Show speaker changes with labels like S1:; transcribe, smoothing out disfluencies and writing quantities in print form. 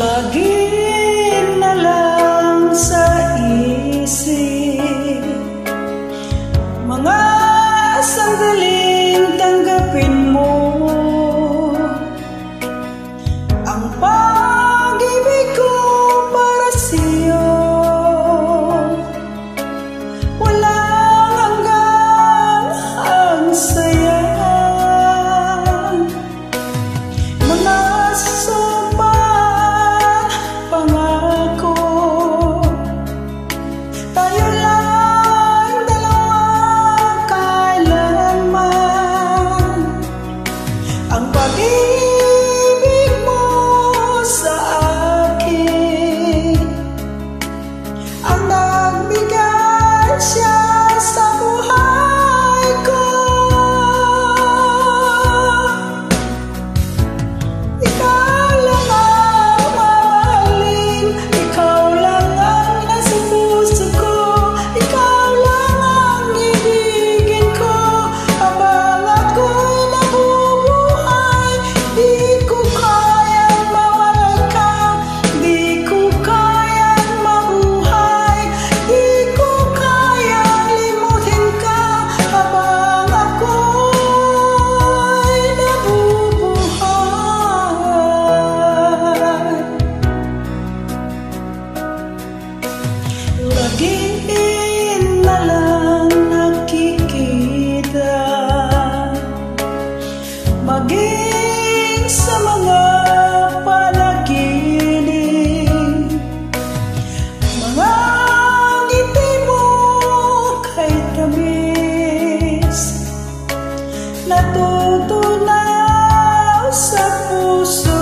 S1: Lagi na lang sa isip mga sandaling tanggapin mo ang pag-ibig ko para sa'yo. Walang hanggan ang saya, mga sumpah, pangako. Tayo lang dalawa kailanman. Ang pag-ibig mo sa akin ang nagbigay siya sa buhay ko. Ikaw lang ang mamahalin, ikaw lang ang nasa puso ko, ikaw lang ang ibigin ko habang ako'y nabubuhay. Di ko kayang mawala ka, di ko kayang mabuhay, di ko kayang limutin ka habang ako'y nabubuhay. Lagi na lang nakikita, maging sa mga panaginip, mga ngiti mo kay tamis, natutunaw sa puso